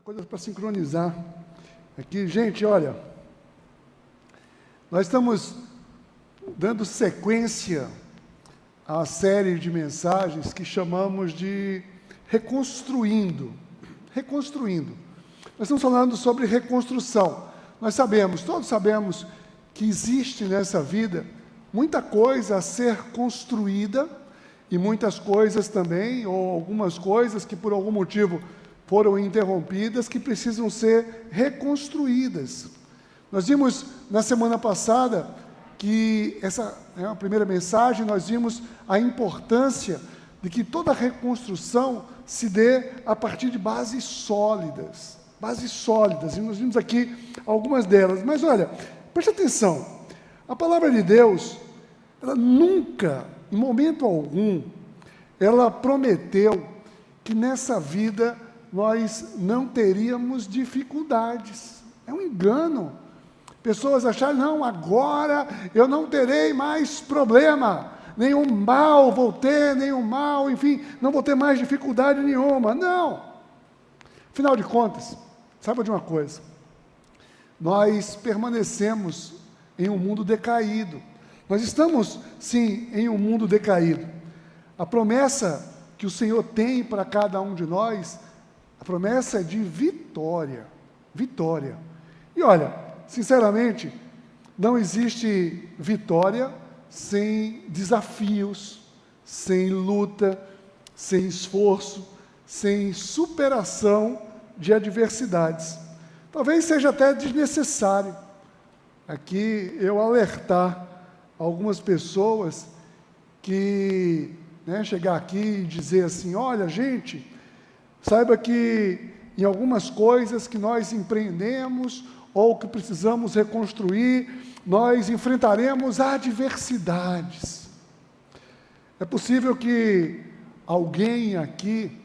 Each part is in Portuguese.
Tanta coisa para sincronizar aqui. Gente, olha, nós estamos dando sequência à série de mensagens que chamamos de Reconstruindo. Reconstruindo. Nós estamos falando sobre reconstrução. Nós sabemos, todos sabemos, que existe nessa vida muita coisa a ser construída e muitas coisas também, ou algumas coisas que por algum motivo foram interrompidas, que precisam ser reconstruídas. Nós vimos na semana passada que essa é a primeira mensagem, nós vimos a importância de que toda reconstrução se dê a partir de bases sólidas, e nós vimos aqui algumas delas. Mas olha, preste atenção, a palavra de Deus, ela nunca, em momento algum, ela prometeu que nessa vida nós não teríamos dificuldades. É um engano. Pessoas acharem, não, agora eu não terei mais problema, nenhum mal vou ter, enfim, não vou ter mais dificuldade nenhuma. Não. Afinal de contas, saiba de uma coisa, nós permanecemos em um mundo decaído. Nós estamos, sim, em um mundo decaído. A promessa que o Senhor tem para cada um de nós, a promessa é de vitória. Vitória. E olha, sinceramente, não existe vitória sem desafios, sem luta, sem esforço, sem superação de adversidades. Talvez seja até desnecessário aqui eu alertar algumas pessoas que, chegar aqui e dizer assim, olha, gente, saiba que em algumas coisas que nós empreendemos ou que precisamos reconstruir, nós enfrentaremos adversidades. É possível que alguém aqui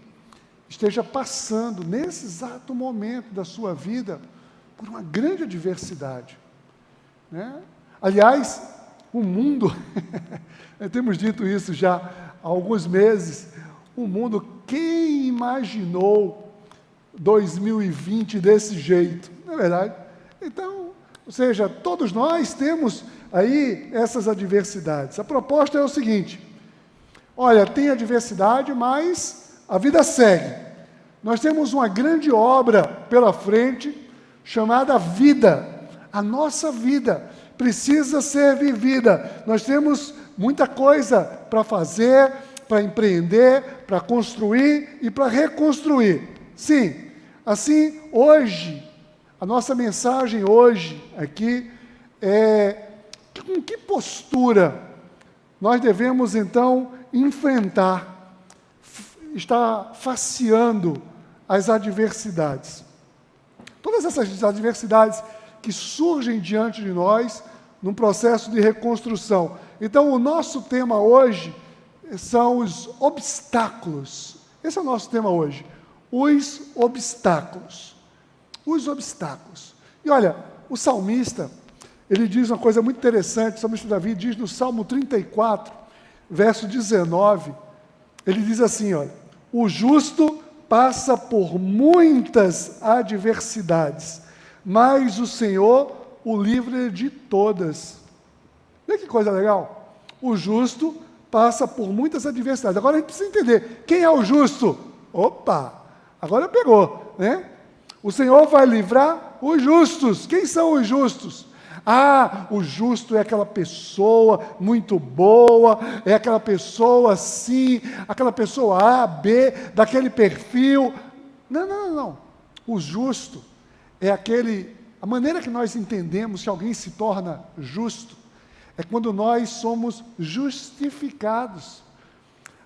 esteja passando, nesse exato momento da sua vida, por uma grande adversidade. Aliás, o mundo, temos dito isso já há alguns meses, o mundo, quem imaginou 2020 desse jeito? Não é verdade? Então, ou seja, todos nós temos aí essas adversidades. A proposta é o seguinte, olha, tem adversidade, mas a vida segue. Nós temos uma grande obra pela frente, chamada vida. A nossa vida precisa ser vivida. Nós temos muita coisa para fazer, para empreender, para construir e para reconstruir. Sim, assim, hoje, a nossa mensagem hoje aqui é com que postura nós devemos, então, enfrentar, estar faceando as adversidades. Todas essas adversidades que surgem diante de nós num processo de reconstrução. Então, o nosso tema hoje são os obstáculos. Esse é o nosso tema hoje. Os obstáculos. Os obstáculos. E olha, o salmista, ele diz uma coisa muito interessante, o salmista Davi diz no Salmo 34, verso 19, ele diz assim, olha, o justo passa por muitas adversidades, mas o Senhor o livra de todas. Olha que coisa legal. O justo passa por muitas adversidades. Agora a gente precisa entender, quem é o justo? Opa, agora pegou, O Senhor vai livrar os justos. Quem são os justos? Ah, o justo é aquela pessoa muito boa, é aquela pessoa assim, aquela pessoa A, B, daquele perfil. Não. O justo é a maneira que nós entendemos que alguém se torna justo, é quando nós somos justificados.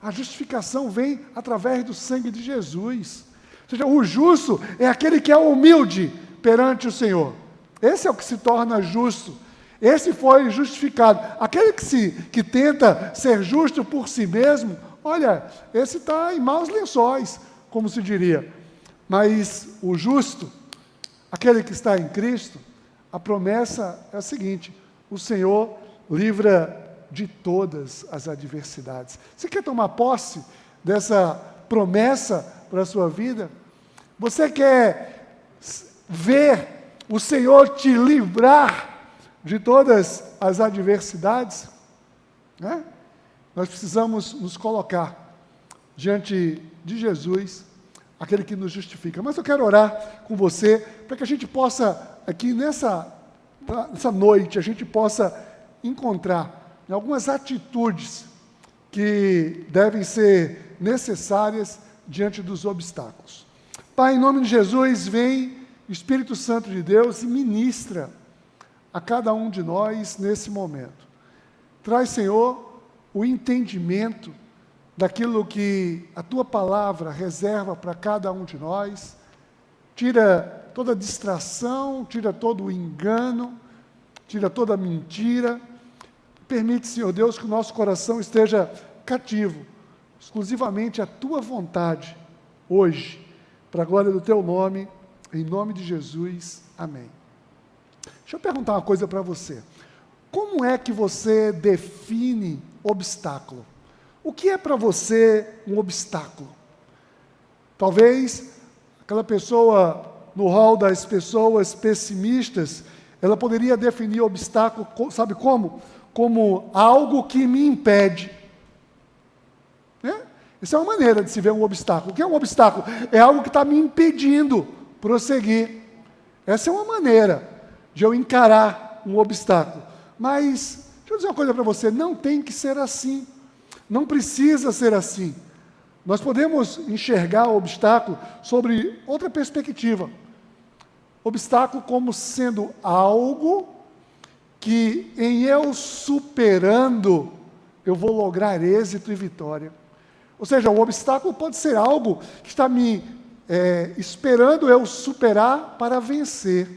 A justificação vem através do sangue de Jesus. Ou seja, o justo é aquele que é humilde perante o Senhor. Esse é o que se torna justo. Esse foi justificado. Aquele que tenta ser justo por si mesmo, olha, esse está em maus lençóis, como se diria. Mas o justo, aquele que está em Cristo, a promessa é a seguinte, o Senhor livra de todas as adversidades. Você quer tomar posse dessa promessa para a sua vida? Você quer ver o Senhor te livrar de todas as adversidades, né? Nós precisamos nos colocar diante de Jesus, aquele que nos justifica. Mas eu quero orar com você, para que a gente possa, aqui nessa noite, a gente possa encontrar algumas atitudes que devem ser necessárias diante dos obstáculos. Pai, em nome de Jesus, vem Espírito Santo de Deus e ministra a cada um de nós nesse momento. Traz, Senhor, o entendimento daquilo que a Tua Palavra reserva para cada um de nós. Tira toda distração, tira todo o engano, tira toda a mentira. Permite, Senhor Deus, que o nosso coração esteja cativo, exclusivamente à Tua vontade, hoje, para a glória do Teu nome, em nome de Jesus. Amém. Deixa eu perguntar uma coisa para você. Como é que você define obstáculo? O que é para você um obstáculo? Talvez aquela pessoa no hall das pessoas pessimistas, ela poderia definir obstáculo, sabe como? Como algo que me impede. Né? Essa é uma maneira de se ver um obstáculo. O que é um obstáculo? É algo que está me impedindo prosseguir. Essa é uma maneira de eu encarar um obstáculo. Mas, deixa eu dizer uma coisa para você, não tem que ser assim. Não precisa ser assim. Nós podemos enxergar o obstáculo sobre outra perspectiva. Obstáculo como sendo algo que, em eu superando, eu vou lograr êxito e vitória. Ou seja, o obstáculo pode ser algo que está me esperando eu superar para vencer.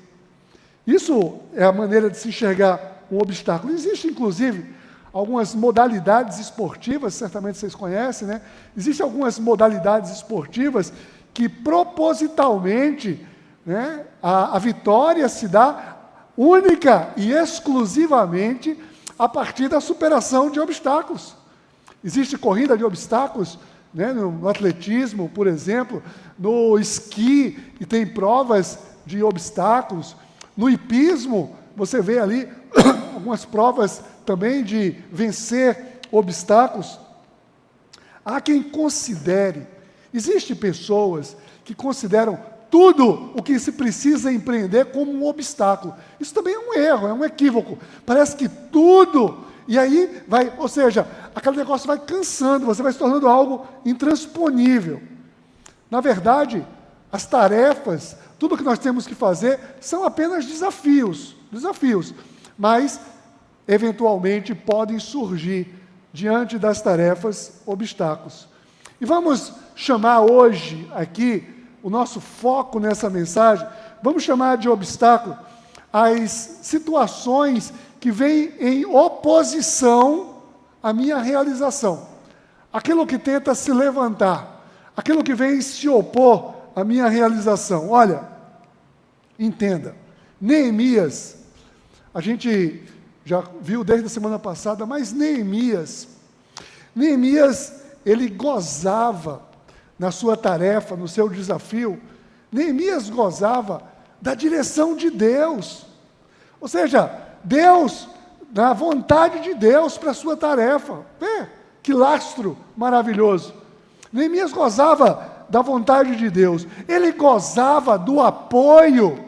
Isso é a maneira de se enxergar um obstáculo. Existe, inclusive, algumas modalidades esportivas, certamente vocês conhecem, né? Existem algumas modalidades esportivas que propositalmente, né, a vitória se dá única e exclusivamente a partir da superação de obstáculos. Existe corrida de obstáculos, né, no atletismo, por exemplo, no esqui, e tem provas de obstáculos. No hipismo, você vê ali algumas provas também de vencer obstáculos. Há quem considere, existem pessoas que consideram tudo o que se precisa empreender como um obstáculo. Isso também é um erro, é um equívoco. Parece que tudo, e aí vai, ou seja, aquele negócio vai cansando, você vai se tornando algo intransponível. Na verdade, as tarefas, tudo que nós temos que fazer, são apenas desafios, mas eventualmente podem surgir diante das tarefas obstáculos. E vamos chamar hoje aqui, o nosso foco nessa mensagem, vamos chamar de obstáculo as situações que vêm em oposição à minha realização. Aquilo que tenta se levantar, aquilo que vem se opor à minha realização. Olha, entenda, Neemias, a gente já viu desde a semana passada, mas Neemias, ele gozava na sua tarefa, no seu desafio. Neemias gozava da direção de Deus. Ou seja, Deus, na vontade de Deus para a sua tarefa. Vê, que lastro maravilhoso. Neemias gozava da vontade de Deus. Ele gozava do apoio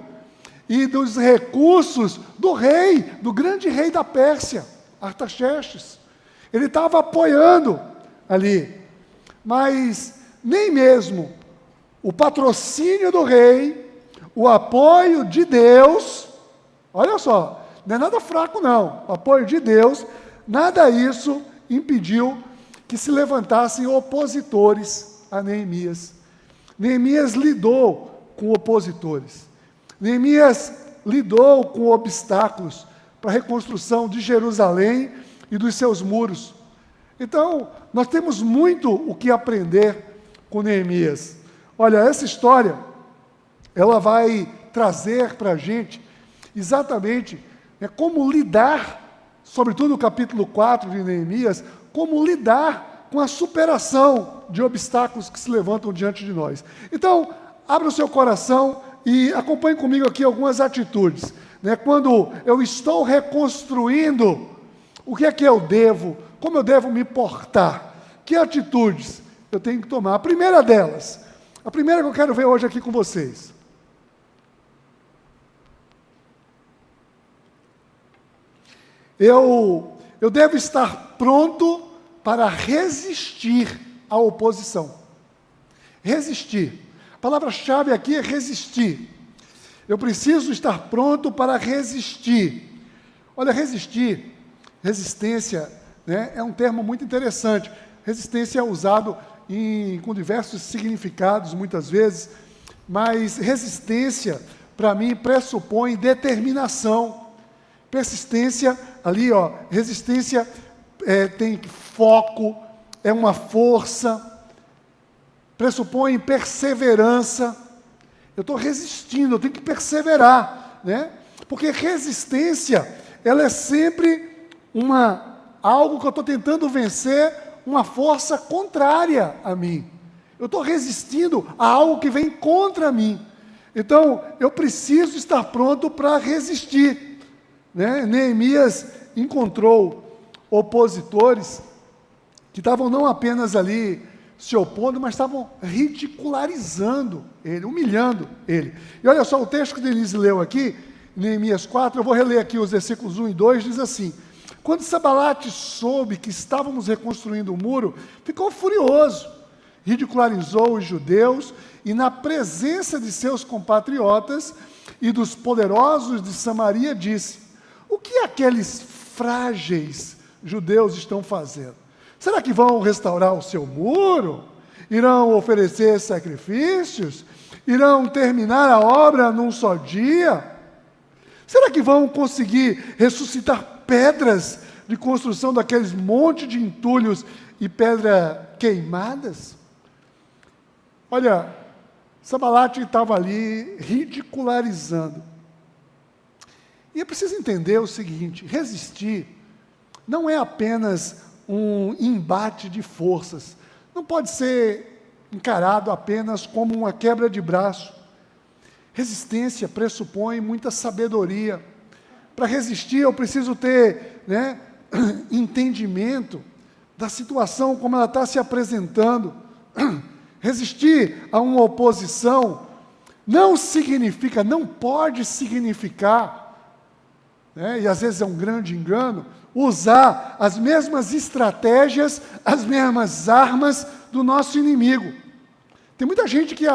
e dos recursos do rei, do grande rei da Pérsia, Artaxerxes. Ele estava apoiando ali, mas nem mesmo o patrocínio do rei, o apoio de Deus, olha só, não é nada fraco não, o apoio de Deus, nada isso impediu que se levantassem opositores a Neemias. Neemias lidou com opositores. Neemias lidou com obstáculos para a reconstrução de Jerusalém e dos seus muros. Então, nós temos muito o que aprender com Neemias. Olha, essa história, ela vai trazer para a gente exatamente como lidar, sobretudo no capítulo 4 de Neemias, como lidar com a superação de obstáculos que se levantam diante de nós. Então, abra o seu coração e acompanhe comigo aqui algumas atitudes, né? Quando eu estou reconstruindo, o que é que eu devo, como eu devo me portar? Que atitudes eu tenho que tomar? A primeira delas, a primeira que eu quero ver hoje aqui com vocês. Eu devo estar pronto para resistir à oposição. Resistir. A palavra-chave aqui é resistir. Eu preciso estar pronto para resistir. Olha, resistência, né, é um termo muito interessante. Resistência é usado com diversos significados, muitas vezes, mas resistência, para mim, pressupõe determinação. Persistência, ali, ó, resistência tem foco, é uma força, pressupõe perseverança. Eu estou resistindo, eu tenho que perseverar, né? Porque resistência, ela é sempre algo que eu estou tentando vencer, uma força contrária a mim. Eu estou resistindo a algo que vem contra mim. Então, eu preciso estar pronto para resistir, né? Neemias encontrou opositores que estavam não apenas ali se opondo, mas estavam ridicularizando ele, humilhando ele. E olha só, o texto que Denise leu aqui, Neemias 4, eu vou reler aqui os versículos 1 e 2, diz assim: quando Sanbalate soube que estávamos reconstruindo o muro, ficou furioso, ridicularizou os judeus e na presença de seus compatriotas e dos poderosos de Samaria disse: o que aqueles frágeis judeus estão fazendo? Será que vão restaurar o seu muro? Irão oferecer sacrifícios? Irão terminar a obra num só dia? Será que vão conseguir ressuscitar pedras de construção daqueles montes de entulhos e pedras queimadas? Olha, Sanbalate estava ali ridicularizando. E é preciso entender o seguinte: resistir não é apenas um embate de forças, não pode ser encarado apenas como uma quebra de braço. Resistência pressupõe muita sabedoria. Para resistir eu preciso ter, né, entendimento da situação como ela está se apresentando. Resistir a uma oposição não significa, não pode significar, né, e às vezes é um grande engano, usar as mesmas estratégias, as mesmas armas do nosso inimigo. Tem muita gente que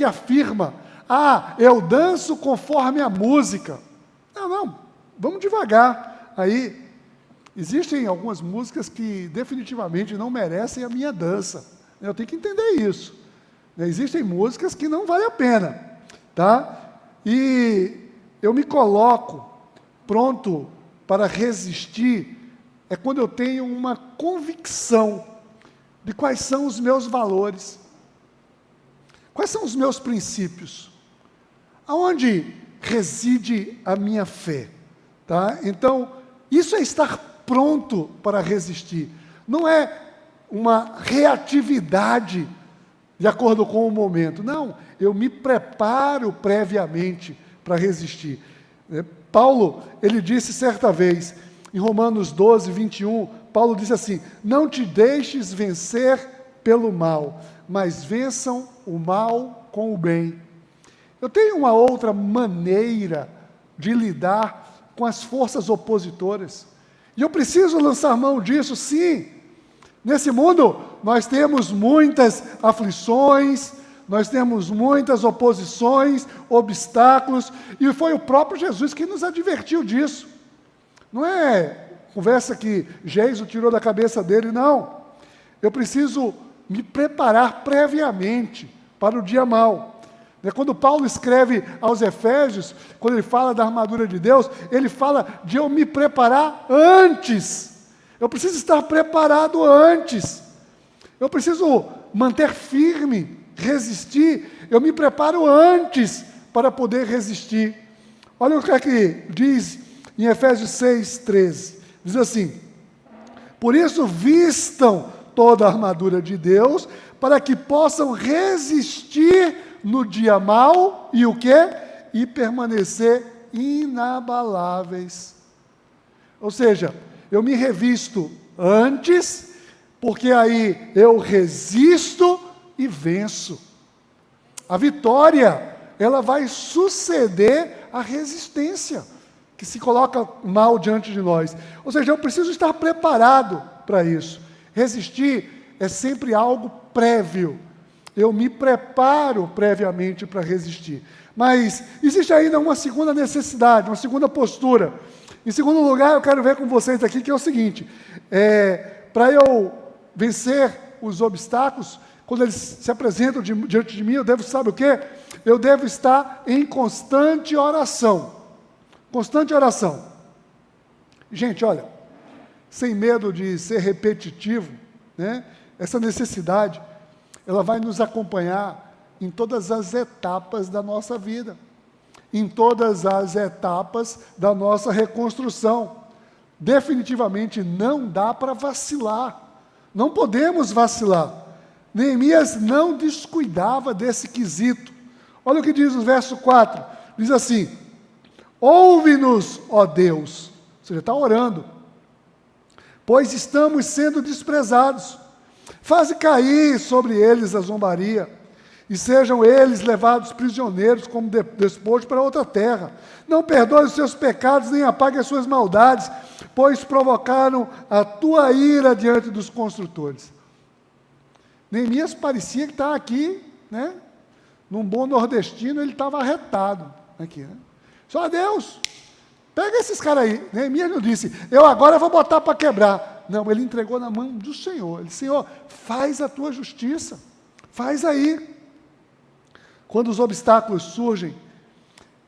afirma: eu danço conforme a música. Não, vamos devagar. Aí, existem algumas músicas que definitivamente não merecem a minha dança. Eu tenho que entender isso. Existem músicas que não vale a pena, tá? E eu me coloco pronto para resistir quando eu tenho uma convicção de quais são os meus valores, quais são os meus princípios, aonde reside a minha fé, tá? Então, isso é estar pronto para resistir, não é uma reatividade de acordo com o momento, não, eu me preparo previamente para resistir. Paulo, ele disse certa vez, em Romanos 12, 21, Paulo disse assim: não te deixes vencer pelo mal, mas vençam o mal com o bem. Eu tenho uma outra maneira de lidar com as forças opositoras, e eu preciso lançar mão disso, sim. Nesse mundo, nós temos muitas aflições, nós temos muitas oposições, obstáculos, e foi o próprio Jesus que nos advertiu disso. Não é conversa que Jesus tirou da cabeça dele, não. Eu preciso me preparar previamente para o dia mau. Quando Paulo escreve aos Efésios, quando ele fala da armadura de Deus, ele fala de eu me preparar antes. Eu preciso estar preparado antes. Eu preciso manter firme, resistir. Eu me preparo antes para poder resistir. Olha o que é que diz em Efésios 6:13. Diz assim: por isso vistam toda a armadura de Deus, para que possam resistir no dia mau e o quê? E permanecer inabaláveis. Ou seja, eu me revisto antes, porque aí eu resisto e venço. A vitória, ela vai suceder à resistência que se coloca mal diante de nós. Ou seja, eu preciso estar preparado para isso. Resistir é sempre algo prévio. Eu me preparo previamente para resistir. Mas existe ainda uma segunda necessidade, uma segunda postura. Em segundo lugar, eu quero ver com vocês aqui que é o seguinte: para eu vencer os obstáculos, quando eles se apresentam diante de mim, eu devo, sabe o quê? Eu devo estar em constante oração. Constante oração. Gente, olha, sem medo de ser repetitivo, né? Essa necessidade, ela vai nos acompanhar em todas as etapas da nossa vida, em todas as etapas da nossa reconstrução. Definitivamente não dá para vacilar, não podemos vacilar. Neemias não descuidava desse quesito. Olha o que diz no verso 4, diz assim: ouve-nos, ó Deus, você já está orando, pois estamos sendo desprezados, faze cair sobre eles a zombaria, e sejam eles levados prisioneiros como despojo para outra terra. Não perdoe os seus pecados, nem apague as suas maldades, pois provocaram a tua ira diante dos construtores. Neemias parecia que estava aqui, né? Num bom nordestino, ele estava arretado aqui, né? Só Deus, pega esses caras aí. Neemias não disse, eu agora vou botar para quebrar. Não, ele entregou na mão do Senhor. Ele disse, Senhor, faz a tua justiça, faz aí. Quando os obstáculos surgem,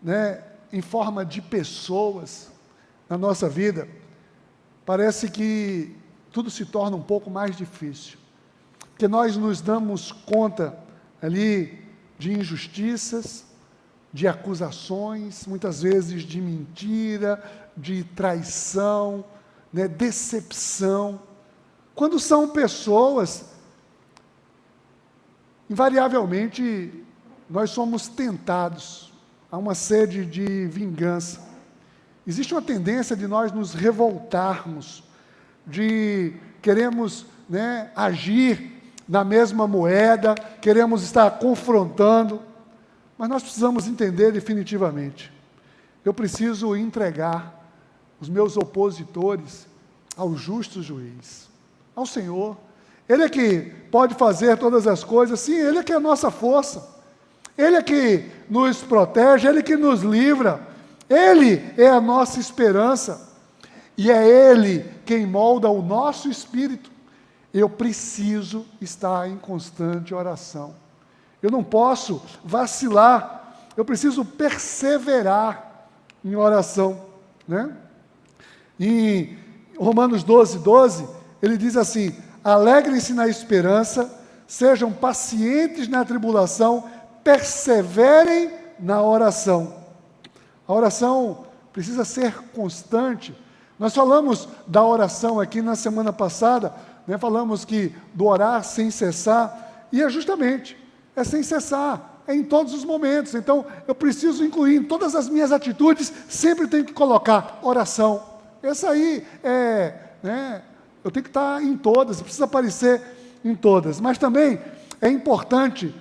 né, em forma de pessoas na nossa vida, parece que tudo se torna um pouco mais difícil. Porque nós nos damos conta ali de injustiças, de acusações, muitas vezes de mentira, de traição, né, decepção. Quando são pessoas, invariavelmente, nós somos tentados a uma sede de vingança. Existe uma tendência de nós nos revoltarmos, de queremos, né, agir na mesma moeda, queremos estar confrontando, mas nós precisamos entender definitivamente, eu preciso entregar os meus opositores ao justo juiz, ao Senhor. Ele é que pode fazer todas as coisas, sim, Ele é que é a nossa força, Ele é que nos protege, Ele que nos livra, Ele é a nossa esperança, e é Ele quem molda o nosso espírito. Eu preciso estar em constante oração. Eu não posso vacilar. Eu preciso perseverar em oração, né? Em Romanos 12, ele diz assim: alegrem-se na esperança, sejam pacientes na tribulação, perseverem na oração. A oração precisa ser constante. Nós falamos da oração aqui na semana passada, né? Falamos que do orar sem cessar, e é justamente, é sem cessar, é em todos os momentos. Então, eu preciso incluir em todas as minhas atitudes, sempre tenho que colocar oração. Essa aí né, eu tenho que estar em todas, precisa aparecer em todas. Mas também é importante,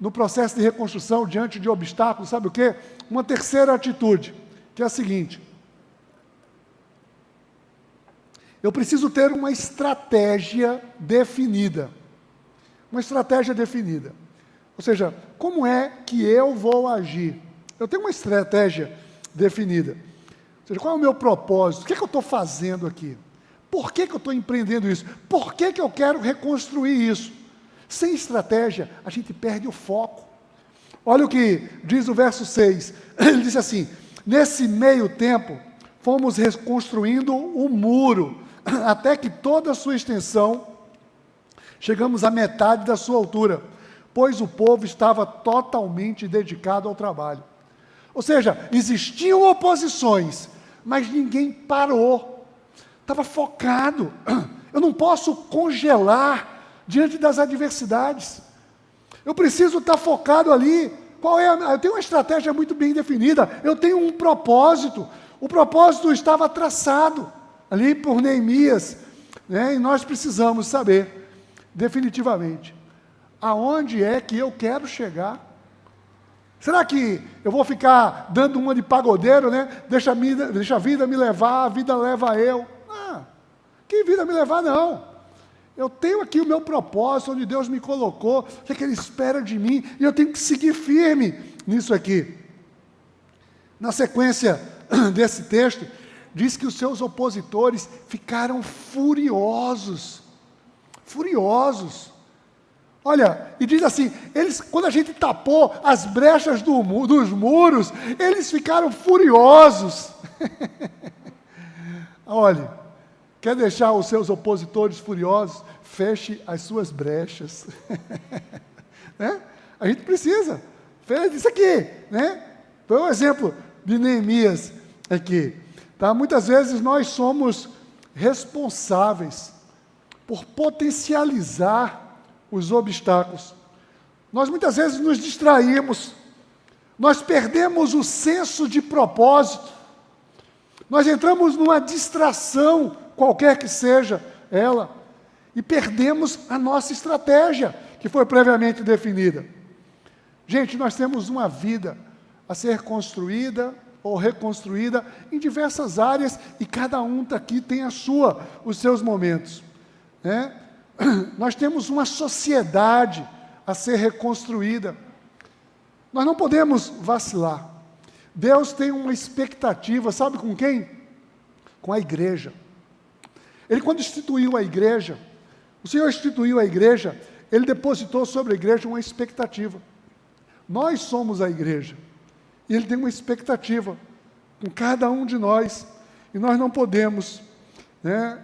no processo de reconstrução, diante de obstáculos, sabe o quê? Uma terceira atitude, que é a seguinte: eu preciso ter uma estratégia definida. Uma estratégia definida. Ou seja, como é que eu vou agir? Eu tenho uma estratégia definida. Ou seja, qual é o meu propósito? O que é que eu estou fazendo aqui? Por que eu estou empreendendo isso? Por que eu quero reconstruir isso? Sem estratégia, a gente perde o foco. Olha o que diz o verso 6. Ele diz assim: nesse meio tempo, fomos reconstruindo o muro, até que toda a sua extensão, chegamos à metade da sua altura, pois o povo estava totalmente dedicado ao trabalho. Ou seja, existiam oposições, mas ninguém parou, estava focado. Eu não posso congelar diante das adversidades. Eu preciso estar focado ali. Eu tenho uma estratégia muito bem definida. Eu tenho um propósito. O propósito estava traçado ali por Neemias, né? E nós precisamos saber, definitivamente, aonde é que eu quero chegar. Será que eu vou ficar dando uma de pagodeiro, né? Deixa a vida me levar, a vida leva eu. Que vida me levar, não. Eu tenho aqui o meu propósito, onde Deus me colocou, o que é que Ele espera de mim, e eu tenho que seguir firme nisso aqui. Na sequência desse texto, diz que os seus opositores ficaram furiosos. Furiosos. Olha, e diz assim, quando a gente tapou as brechas dos muros, eles ficaram furiosos. Olha, quer deixar os seus opositores furiosos? Feche as suas brechas. Né? A gente precisa. Fez isso aqui, né? Foi um exemplo de Neemias aqui. Tá? Muitas vezes nós somos responsáveis por potencializar os obstáculos. Nós muitas vezes nos distraímos, nós perdemos o senso de propósito, nós entramos numa distração, qualquer que seja ela, e perdemos a nossa estratégia, que foi previamente definida. Gente, nós temos uma vida a ser construída ou reconstruída em diversas áreas, e cada um aqui tem os seus momentos, né? Nós temos uma sociedade a ser reconstruída. Nós não podemos vacilar. Deus tem uma expectativa, sabe com quem? Com a igreja. Ele, quando instituiu a igreja, o Senhor instituiu a igreja, Ele depositou sobre a igreja uma expectativa. Nós somos a igreja. E Ele tem uma expectativa com cada um de nós. E nós não podemos, né,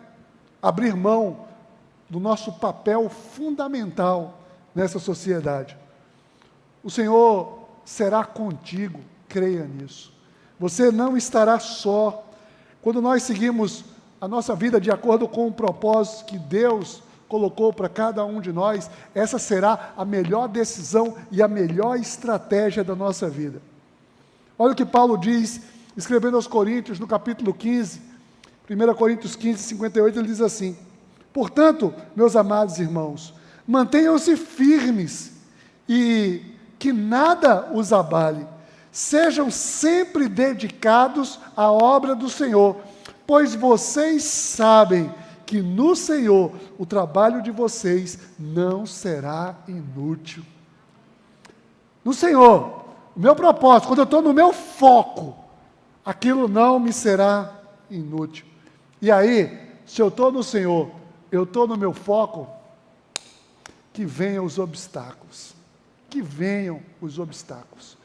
abrir mão do nosso papel fundamental nessa sociedade. O Senhor será contigo, creia nisso. Você não estará só. Quando nós seguimos a nossa vida de acordo com o propósito que Deus colocou para cada um de nós, essa será a melhor decisão e a melhor estratégia da nossa vida. Olha o que Paulo diz, escrevendo aos Coríntios, no capítulo 15, 1 Coríntios 15, 58, ele diz assim: portanto, meus amados irmãos, mantenham-se firmes e que nada os abale. Sejam sempre dedicados à obra do Senhor, pois vocês sabem que no Senhor o trabalho de vocês não será inútil. No Senhor, o meu propósito, quando eu estou no meu foco, aquilo não me será inútil. E aí, se eu estou no Senhor, eu estou no meu foco, que venham os obstáculos. Que venham os obstáculos.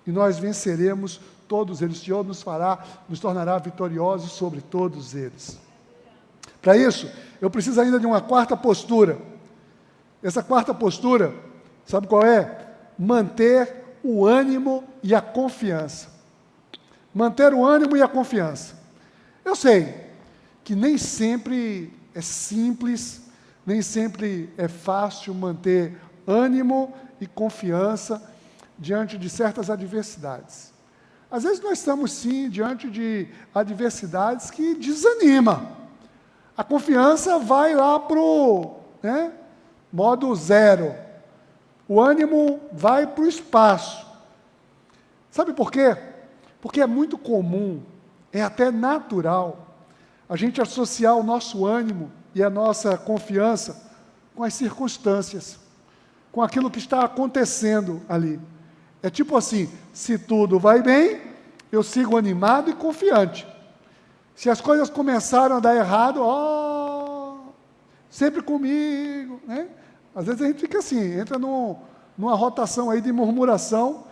E nós venceremos todos eles. O Senhor nos tornará vitoriosos sobre todos eles. Para isso, eu preciso ainda de uma quarta postura. Essa quarta postura, sabe qual é? Manter o ânimo e a confiança. Manter o ânimo e a confiança. Eu sei que nem sempre é simples, nem sempre é fácil manter ânimo e confiança diante de certas adversidades. Às vezes nós estamos sim diante de adversidades que desanimam. A confiança vai lá para o modo zero. O ânimo vai para o espaço. Sabe por quê? Porque é muito comum, é até natural, a gente associar o nosso ânimo e a nossa confiança com as circunstâncias, com aquilo que está acontecendo ali. É tipo assim, se tudo vai bem, eu sigo animado e confiante. Se as coisas começaram a dar errado, sempre comigo, né? Às vezes a gente fica assim, entra numa rotação aí de murmuração,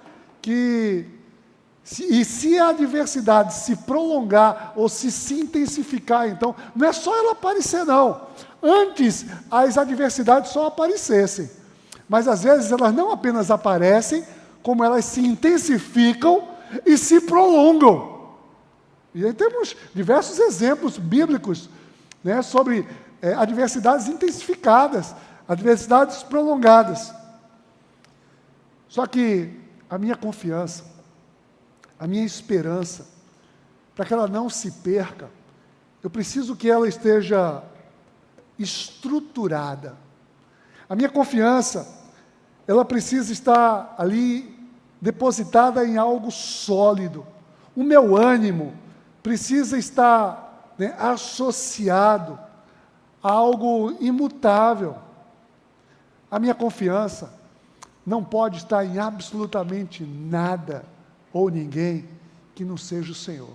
se a adversidade se prolongar ou se intensificar, então, não é só ela aparecer, não. Antes, as adversidades só aparecessem. Mas, às vezes, elas não apenas aparecem, como elas se intensificam e se prolongam. E aí temos diversos exemplos bíblicos, né, sobre adversidades intensificadas, adversidades prolongadas. Só que a minha confiança, a minha esperança, para que ela não se perca, eu preciso que ela esteja estruturada. A minha confiança, ela precisa estar ali depositada em algo sólido. O meu ânimo precisa estar, associado a algo imutável. A minha confiança não pode estar em absolutamente nada ou ninguém que não seja o Senhor.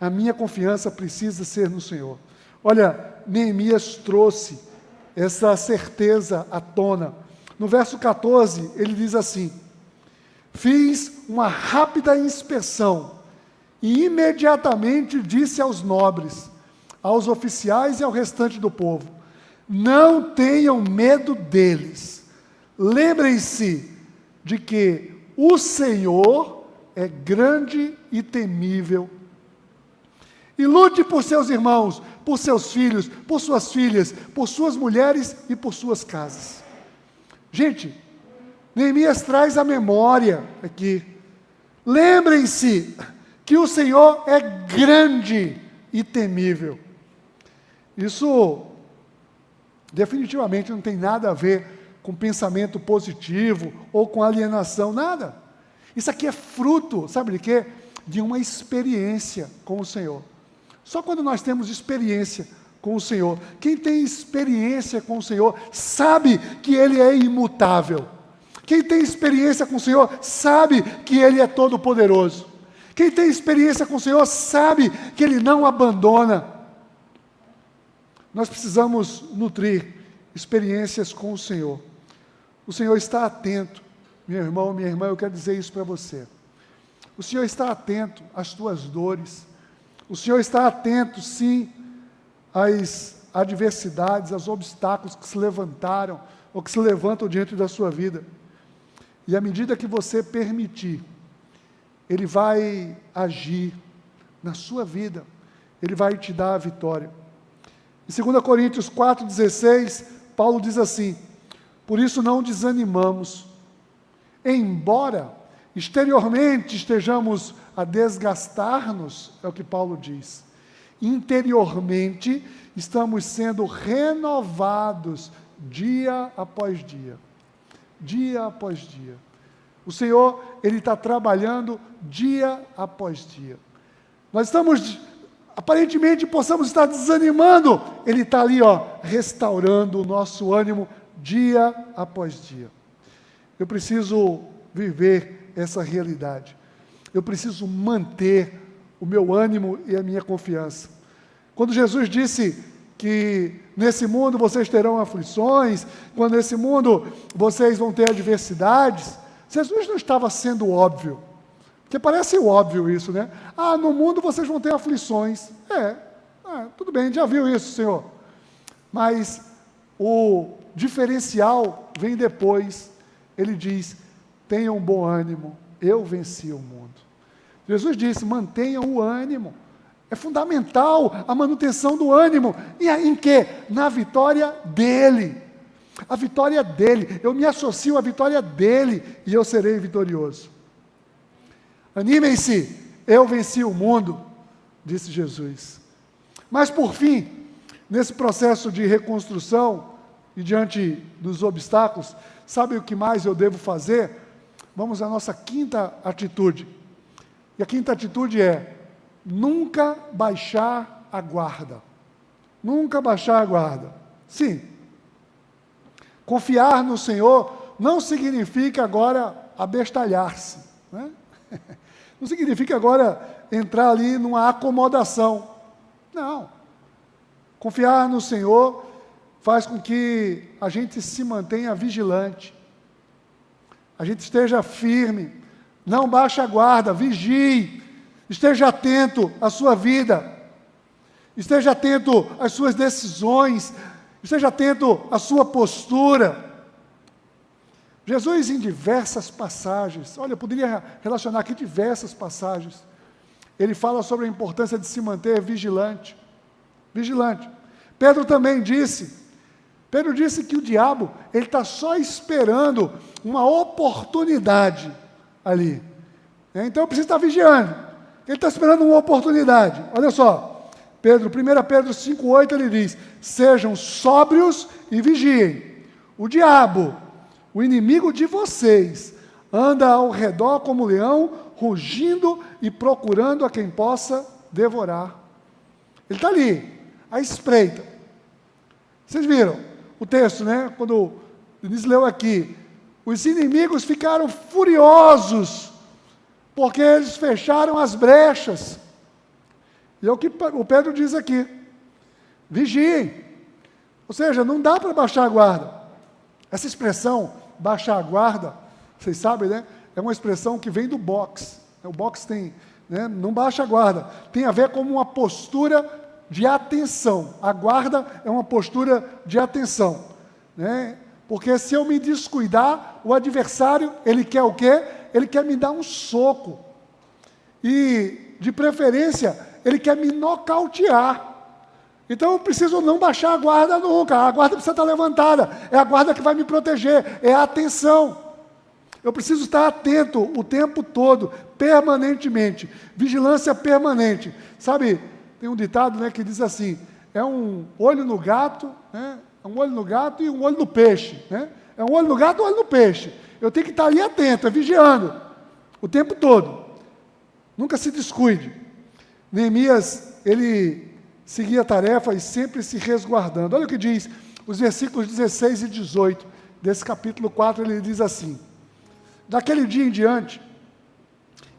A minha confiança precisa ser no Senhor. Olha, Neemias trouxe essa certeza à tona. No verso 14, ele diz assim: fiz uma rápida inspeção e imediatamente disse aos nobres, aos oficiais e ao restante do povo: não tenham medo deles. Lembrem-se de que o Senhor é grande e temível. E lute por seus irmãos, por seus filhos, por suas filhas, por suas mulheres e por suas casas. Gente, Neemias traz a memória aqui. Lembrem-se que o Senhor é grande e temível. Isso definitivamente não tem nada a ver com pensamento positivo ou com alienação, nada. Isso aqui é fruto, sabe de quê? De uma experiência com o Senhor. Só quando nós temos experiência com o Senhor, quem tem experiência com o Senhor sabe que Ele é imutável. Quem tem experiência com o Senhor sabe que Ele é todo-poderoso. Quem tem experiência com o Senhor sabe que Ele não abandona. Nós precisamos nutrir experiências com o Senhor. O Senhor está atento. Meu irmão, minha irmã, eu quero dizer isso para você. O Senhor está atento às tuas dores. O Senhor está atento, sim, às adversidades, aos obstáculos que se levantaram ou que se levantam diante da sua vida. E à medida que você permitir, Ele vai agir na sua vida. Ele vai te dar a vitória. Em 2 Coríntios 4,16, Paulo diz assim: por isso não desanimamos, embora exteriormente estejamos a desgastar-nos, é o que Paulo diz, interiormente estamos sendo renovados dia após dia. Dia após dia. O Senhor, Ele está trabalhando dia após dia. Nós estamos, aparentemente, possamos estar desanimando, Ele está ali, restaurando o nosso ânimo dia após dia. Eu preciso viver essa realidade. Eu preciso manter o meu ânimo e a minha confiança. Quando Jesus disse que nesse mundo vocês terão aflições, quando nesse mundo vocês vão ter adversidades, Jesus não estava sendo óbvio, porque parece óbvio isso, né? No mundo vocês vão ter aflições. Tudo bem, já viu isso, Senhor. Mas o diferencial vem depois. Ele diz: tenham bom ânimo, eu venci o mundo. Jesus disse: mantenham o ânimo. É fundamental a manutenção do ânimo. E em quê? Na vitória dEle. A vitória dEle. Eu me associo à vitória dEle e eu serei vitorioso. Animem-se, eu venci o mundo, disse Jesus. Mas por fim, nesse processo de reconstrução e diante dos obstáculos, sabe o que mais eu devo fazer? Vamos à nossa quinta atitude. E a quinta atitude é: nunca baixar a guarda. Nunca baixar a guarda. Sim. Confiar no Senhor não significa agora abestalhar-se, né? Não significa agora entrar ali numa acomodação. Não. Confiar no Senhor faz com que a gente se mantenha vigilante. A gente esteja firme, não baixe a guarda, vigie, esteja atento à sua vida, esteja atento às suas decisões, esteja atento à sua postura. Jesus, em diversas passagens, olha, eu poderia relacionar aqui diversas passagens, ele fala sobre a importância de se manter vigilante. Vigilante. Pedro também disse Pedro disse que o diabo, ele está só esperando uma oportunidade ali. Então eu preciso estar vigiando. Ele está esperando uma oportunidade. Olha só, 1 Pedro 5,8 ele diz: sejam sóbrios e vigiem. O diabo, o inimigo de vocês, anda ao redor como leão, rugindo e procurando a quem possa devorar. Ele está ali, à espreita. Vocês viram o texto, né? Quando o Denise leu aqui, os inimigos ficaram furiosos, porque eles fecharam as brechas. E é o que o Pedro diz aqui: vigiem. Ou seja, não dá para baixar a guarda. Essa expressão, baixar a guarda, vocês sabem, né? É uma expressão que vem do boxe. O boxe tem, né? Não baixa a guarda. Tem a ver com uma postura de atenção. A guarda é uma postura de atenção, né? Porque se eu me descuidar, o adversário, ele quer o quê? Ele quer me dar um soco. E, de preferência, ele quer me nocautear. Então eu preciso não baixar a guarda nunca. A guarda precisa estar levantada. É a guarda que vai me proteger. É a atenção. Eu preciso estar atento o tempo todo, permanentemente. Vigilância permanente. Sabe, tem um ditado, né, que diz assim: é um olho no gato, né? É um olho no gato e um olho no peixe, né? É um olho no gato e um olho no peixe. Eu tenho que estar ali atento, vigiando, o tempo todo. Nunca se descuide. Neemias, ele seguia a tarefa e sempre se resguardando. Olha o que diz os versículos 16 e 18 desse capítulo 4, ele diz assim: daquele dia em diante,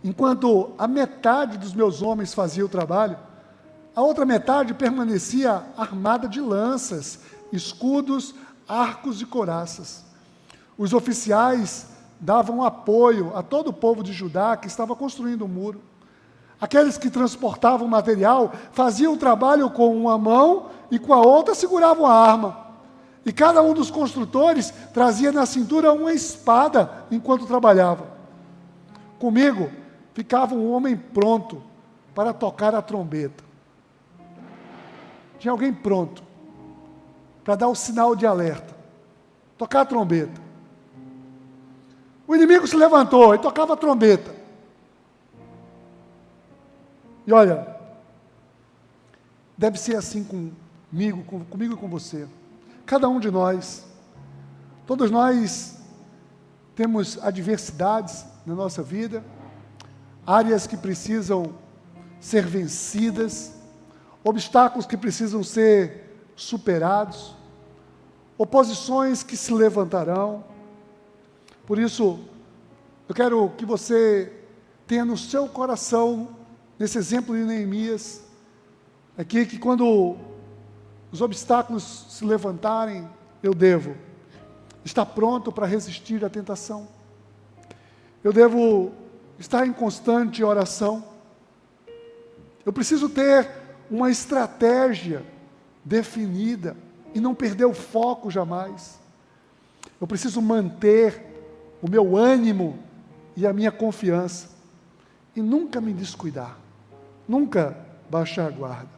enquanto a metade dos meus homens fazia o trabalho, a outra metade permanecia armada de lanças, escudos, arcos e couraças. Os oficiais davam apoio a todo o povo de Judá que estava construindo o muro. Aqueles que transportavam material faziam o trabalho com uma mão e com a outra seguravam a arma. E cada um dos construtores trazia na cintura uma espada enquanto trabalhava. Comigo ficava um homem pronto para tocar a trombeta. Tinha alguém pronto para dar o sinal de alerta, tocar a trombeta. O inimigo se levantou e tocava a trombeta. E olha, deve ser assim comigo e com você. Cada um de nós, todos nós temos adversidades na nossa vida, áreas que precisam ser vencidas, obstáculos que precisam ser superados, oposições que se levantarão. Por isso, eu quero que você tenha no seu coração, nesse exemplo de Neemias, aqui que quando os obstáculos se levantarem, eu devo estar pronto para resistir à tentação. Eu devo estar em constante oração. Eu preciso ter uma estratégia definida e não perder o foco jamais. Eu preciso manter o meu ânimo e a minha confiança e nunca me descuidar, nunca baixar a guarda.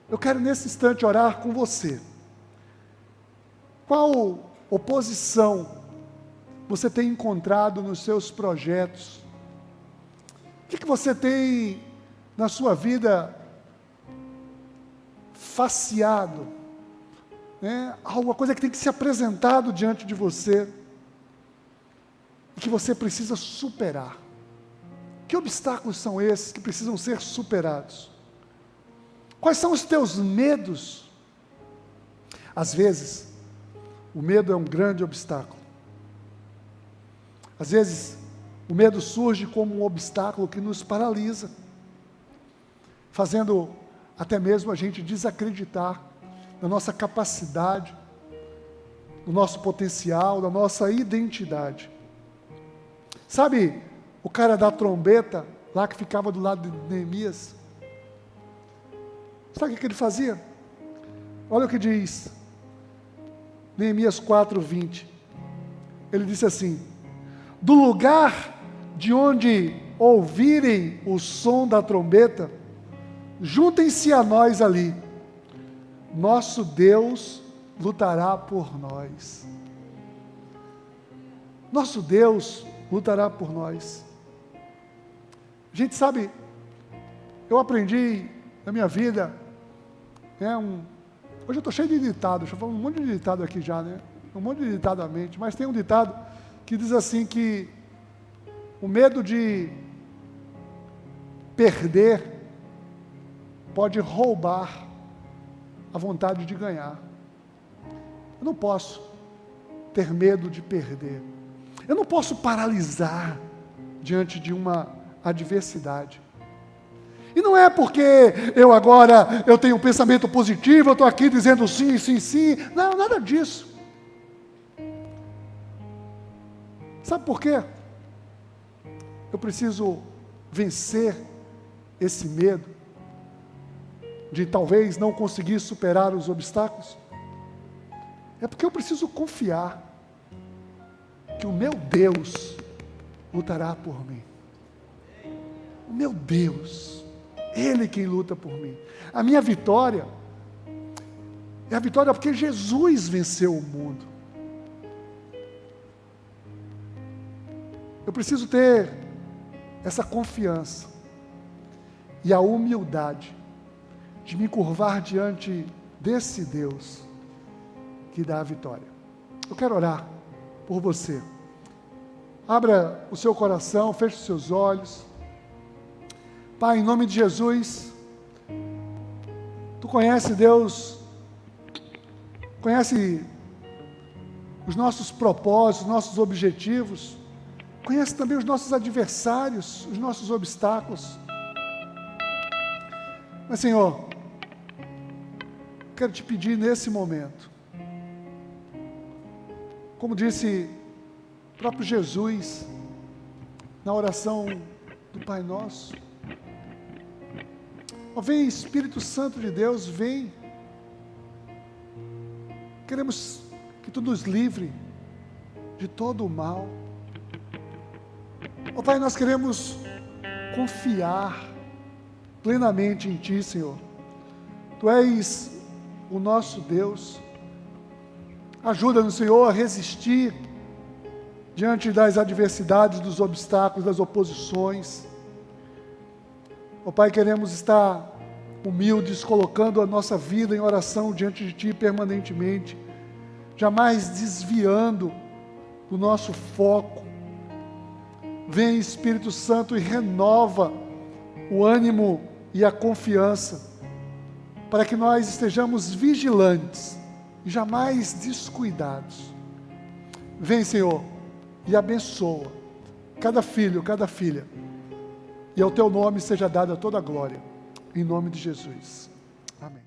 Eu quero nesse instante orar com você. Qual oposição você tem encontrado nos seus projetos? O que você tem na sua vida faceado? Alguma coisa que tem que ser apresentado diante de você e que você precisa superar. Que obstáculos são esses que precisam ser superados? Quais são os teus medos? Às vezes, o medo é um grande obstáculo. Às vezes, o medo surge como um obstáculo que nos paralisa, fazendo até mesmo a gente desacreditar da nossa capacidade, do nosso potencial, da nossa identidade. Sabe o cara da trombeta, lá que ficava do lado de Neemias? Sabe o que ele fazia? Olha o que diz Neemias 4:20. Ele disse assim: do lugar de onde ouvirem o som da trombeta, juntem-se a nós ali. Nosso Deus lutará por nós. Nosso Deus lutará por nós. A gente sabe, eu aprendi na minha vida, hoje eu estou cheio de ditado, deixa eu falar um monte de ditado aqui já, né? Um monte de ditado à mente, mas tem um ditado que diz assim que o medo de perder pode roubar a vontade de ganhar. Eu não posso ter medo de perder. Eu não posso paralisar diante de uma adversidade. E não é porque eu tenho um pensamento positivo, eu estou aqui dizendo sim, sim, sim. Não, nada disso. Sabe por quê? Eu preciso vencer esse medo de talvez não conseguir superar os obstáculos. É porque eu preciso confiar que o meu Deus lutará por mim. O meu Deus, Ele quem luta por mim. A minha vitória é a vitória porque Jesus venceu o mundo. Eu preciso ter essa confiança e a humildade de me curvar diante desse Deus que dá a vitória. Eu quero orar por você. Abra o seu coração, feche os seus olhos. Pai, em nome de Jesus, Tu conhece, Deus, conhece os nossos propósitos, os nossos objetivos, conhece também os nossos adversários, os nossos obstáculos. Mas, Senhor, quero te pedir nesse momento, como disse o próprio Jesus, na oração do Pai Nosso, ó, vem Espírito Santo de Deus, vem, queremos que Tu nos livre de todo o mal. Ó Pai, nós queremos confiar plenamente em Ti, Senhor. Tu és o nosso Deus. Ajuda-nos, Senhor, a resistir diante das adversidades, dos obstáculos, das oposições. Ó Pai, queremos estar humildes, colocando a nossa vida em oração diante de Ti permanentemente, jamais desviando do nosso foco. Vem, Espírito Santo, e renova o ânimo e a confiança, para que nós estejamos vigilantes e jamais descuidados. Vem, Senhor, e abençoa cada filho, cada filha, e ao Teu nome seja dada toda a glória, em nome de Jesus. Amém.